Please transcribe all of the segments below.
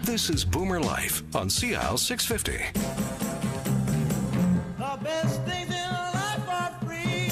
This is Boomer Life on CL 650. The best things in life are free,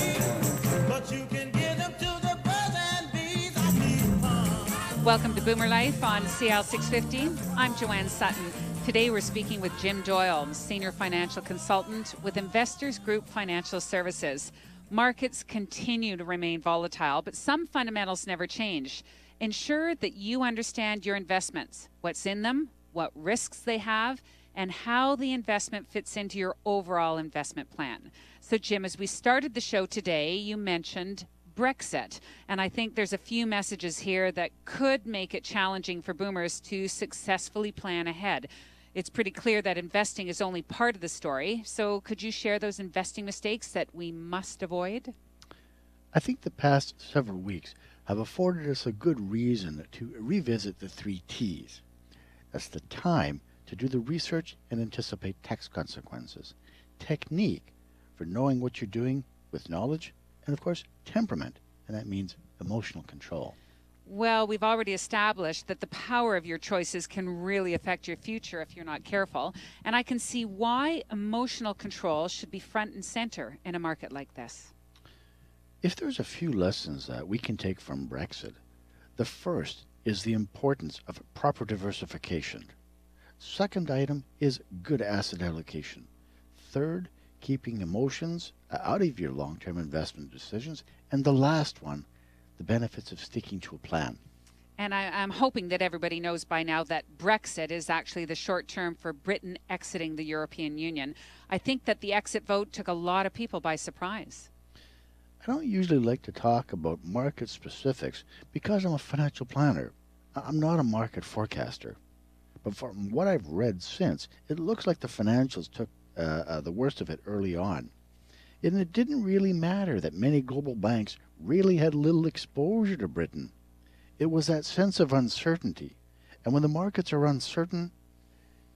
but you can give them to the birds and bees. I need fun. Welcome to Boomer Life on CL 650. I'm Joanne Sutton. Today we're speaking with Jim Doyle, Senior Financial Consultant with Investors Group Financial Services. Markets continue to remain volatile, but some fundamentals never change. Ensure that you understand your investments, what's in them, what risks they have, and how the investment fits into your overall investment plan. So, Jim, as we started the show today, you mentioned Brexit, and I think there's a few messages here that could make it challenging for boomers to successfully plan ahead. It's pretty clear that investing is only part of the story, so could you share those investing mistakes that we must avoid? I think the past several weeks have afforded us a good reason to revisit the 3 T's. That's the time to do the research and anticipate tax consequences, technique for knowing what you're doing with knowledge, and of course, temperament, and that means emotional control. Well, we've already established that the power of your choices can really affect your future if you're not careful, and I can see why emotional control should be front and center in a market like this. If there's a few lessons that we can take from Brexit, the first is the importance of proper diversification. Second item is good asset allocation. Third, keeping emotions out of your long-term investment decisions. And the last one, the benefits of sticking to a plan. And I'm hoping that everybody knows by now that Brexit is actually the short term for Britain exiting the European Union. I think that the exit vote took a lot of people by surprise. I don't usually like to talk about market specifics because I'm a financial planner. I'm not a market forecaster. But from what I've read since, it looks like the financials took the worst of it early on. And it didn't really matter that many global banks really had little exposure to Britain. It was that sense of uncertainty. And when the markets are uncertain,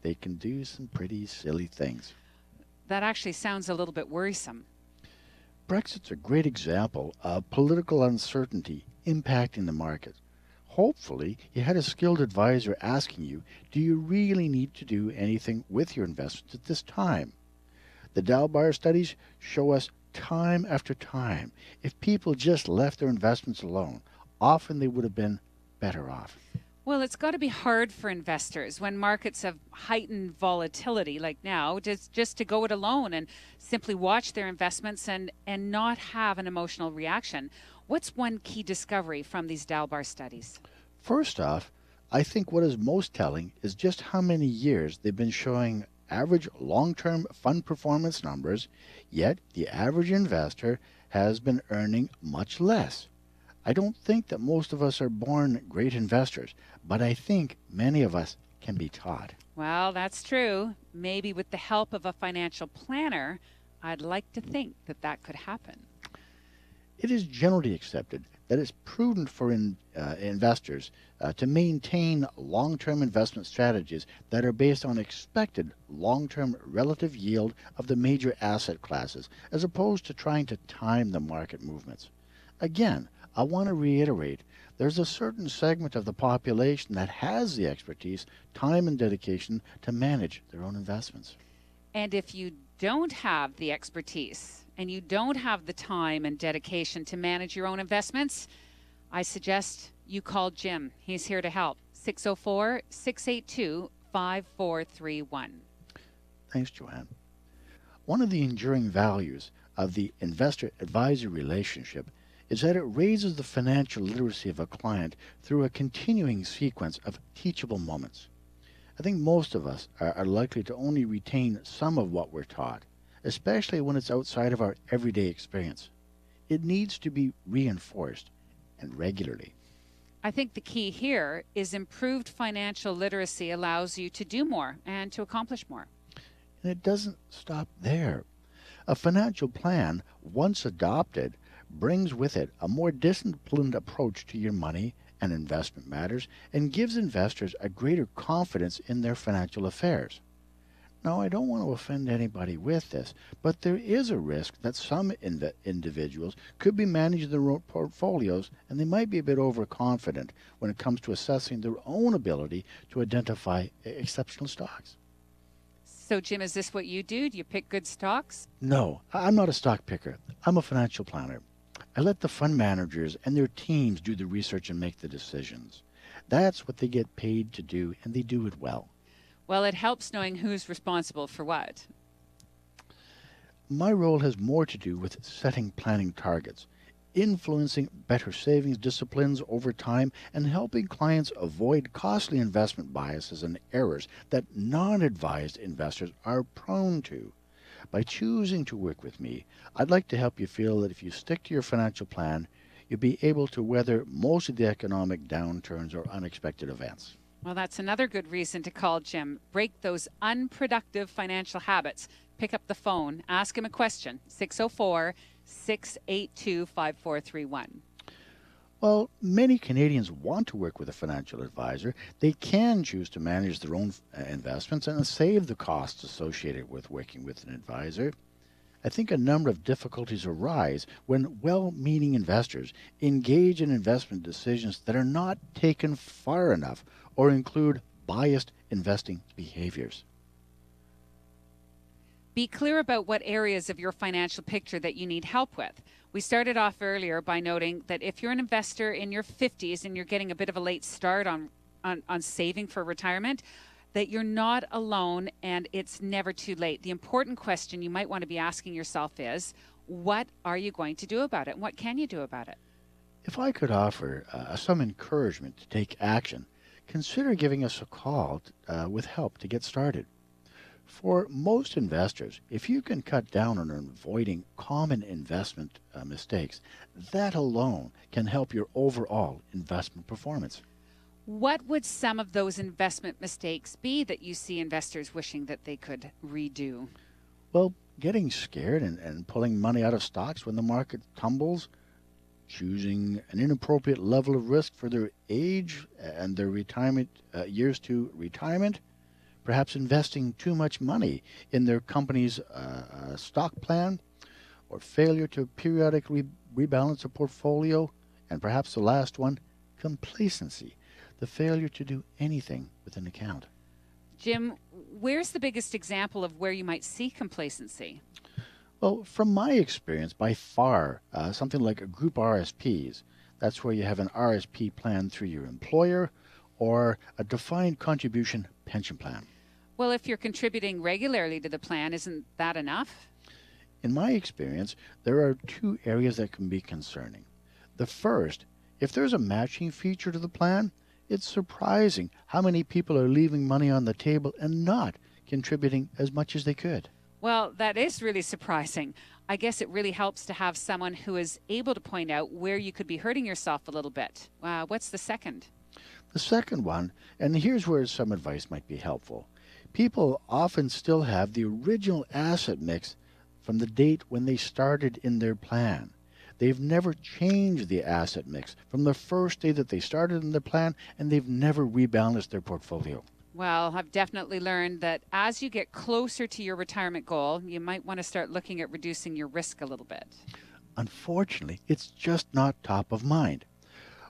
they can do some pretty silly things. That actually sounds a little bit worrisome. Brexit's a great example of political uncertainty impacting the market. Hopefully, you had a skilled advisor asking you, do you really need to do anything with your investments at this time? The Dalbar studies show us time after time, if people just left their investments alone, often they would have been better off. Well, it's got to be hard for investors when markets have heightened volatility like now, just to go it alone and simply watch their investments and not have an emotional reaction. What's one key discovery from these Dalbar studies? First off, I think what is most telling is just how many years they've been showing average long-term fund performance numbers, yet the average investor has been earning much less. I don't think that most of us are born great investors, but I think many of us can be taught. Well, that's true. Maybe with the help of a financial planner, I'd like to think that that could happen. It is generally accepted that it's prudent for investors to maintain long-term investment strategies that are based on expected long-term relative yield of the major asset classes, as opposed to trying to time the market movements. Again, I want to reiterate, there's a certain segment of the population that has the expertise, time, and dedication to manage their own investments. And if you don't have the expertise and you don't have the time and dedication to manage your own investments, I suggest you call Jim. He's here to help. 604-682-5431. Thanks, Joanne. One of the enduring values of the investor-advisor relationship is that it raises the financial literacy of a client through a continuing sequence of teachable moments. I think most of us are likely to only retain some of what we're taught, especially when it's outside of our everyday experience. It needs to be reinforced, and regularly. I think the key here is improved financial literacy allows you to do more and to accomplish more. And it doesn't stop there. A financial plan, once adopted, brings with it a more disciplined approach to your money and investment matters and gives investors a greater confidence in their financial affairs. Now, I don't want to offend anybody with this, but there is a risk that some individuals could be managing their own portfolios and they might be a bit overconfident when it comes to assessing their own ability to identify exceptional stocks. So, Jim, is this what you do? Do you pick good stocks? No, I'm not a stock picker. I'm a financial planner. I let the fund managers and their teams do the research and make the decisions. That's what they get paid to do, and they do it well. Well, it helps knowing who's responsible for what. My role has more to do with setting planning targets, influencing better savings disciplines over time, and helping clients avoid costly investment biases and errors that non-advised investors are prone to. By choosing to work with me, I'd like to help you feel that if you stick to your financial plan, you'll be able to weather most of the economic downturns or unexpected events. Well, that's another good reason to call Jim. Break those unproductive financial habits. Pick up the phone, ask him a question, 604-682-5431. Well, many Canadians want to work with a financial advisor. They can choose to manage their own investments and save the costs associated with working with an advisor. I think a number of difficulties arise when well-meaning investors engage in investment decisions that are not taken far enough or include biased investing behaviors. Be clear about what areas of your financial picture that you need help with. We started off earlier by noting that if you're an investor in your 50s and you're getting a bit of a late start on saving for retirement, that you're not alone and it's never too late. The important question you might want to be asking yourself is, what are you going to do about it? And what can you do about it? If I could offer some encouragement to take action, consider giving us a call with help to get started. For most investors, if you can cut down on avoiding common investment mistakes, that alone can help your overall investment performance. What would some of those investment mistakes be that you see investors wishing that they could redo? Well, getting scared and pulling money out of stocks when the market tumbles, choosing an inappropriate level of risk for their age and their retirement years to retirement, perhaps investing too much money in their company's stock plan, or failure to periodically rebalance a portfolio, and perhaps the last one, complacency, the failure to do anything with an account. Jim, where's the biggest example of where you might see complacency? Well, from my experience, by far, something like group RSPs. That's where you have an RSP plan through your employer or a defined contribution pension plan. Well, if you're contributing regularly to the plan, isn't that enough? In my experience, there are two areas that can be concerning. The first, if there's a matching feature to the plan, it's surprising how many people are leaving money on the table and not contributing as much as they could. Well, that is really surprising. I guess it really helps to have someone who is able to point out where you could be hurting yourself a little bit. What's the second? The second one, and here's where some advice might be helpful. People often still have the original asset mix from the date when they started in their plan. They've never changed the asset mix from the first day that they started in their plan, and they've never rebalanced their portfolio. Well, I've definitely learned that as you get closer to your retirement goal, you might want to start looking at reducing your risk a little bit. Unfortunately, it's just not top of mind.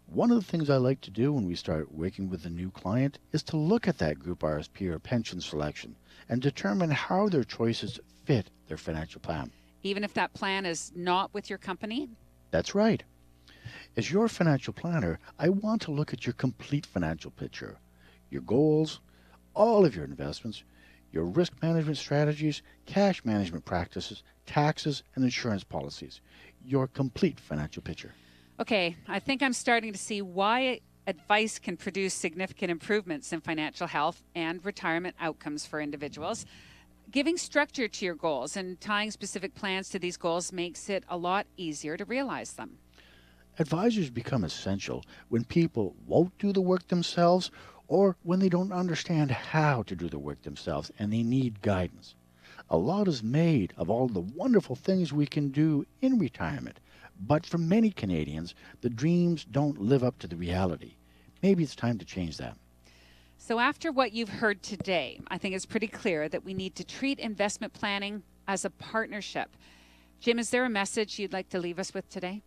One of the things I like to do when we start working with a new client is to look at that group RSP or pension selection and determine how their choices fit their financial plan. Even if that plan is not with your company? That's right. As your financial planner, I want to look at your complete financial picture, your goals, all of your investments, your risk management strategies, cash management practices, taxes, and insurance policies, your complete financial picture. Okay, I think I'm starting to see why advice can produce significant improvements in financial health and retirement outcomes for individuals. Giving structure to your goals and tying specific plans to these goals makes it a lot easier to realize them. Advisors become essential when people won't do the work themselves or when they don't understand how to do the work themselves and they need guidance. A lot is made of all the wonderful things we can do in retirement, but for many Canadians, the dreams don't live up to the reality. Maybe it's time to change that. So after what you've heard today, I think it's pretty clear that we need to treat investment planning as a partnership. Jim, is there a message you'd like to leave us with today?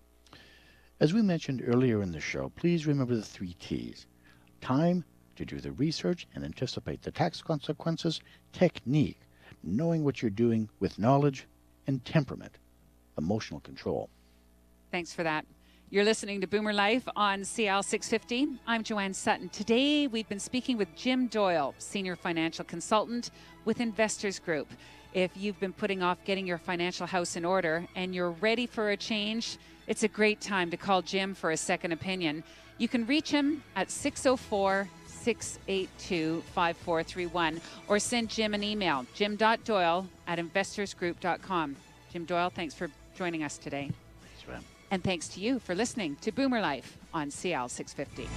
As we mentioned earlier in the show, please remember the 3 T's. Time to do the research and anticipate the tax consequences, technique, knowing what you're doing with knowledge, and temperament, emotional control. Thanks for that. You're listening to Boomer Life on CL 650. I'm Joanne Sutton. Today, we've been speaking with Jim Doyle, Senior Financial Consultant with Investors Group. If you've been putting off getting your financial house in order and you're ready for a change, it's a great time to call Jim for a second opinion. You can reach him at 604-682-5431 or send Jim an email, jim.doyle@investorsgroup.com. Jim Doyle, thanks for joining us today. Thanks, ma'am. And thanks to you for listening to Boomer Life on CL 650.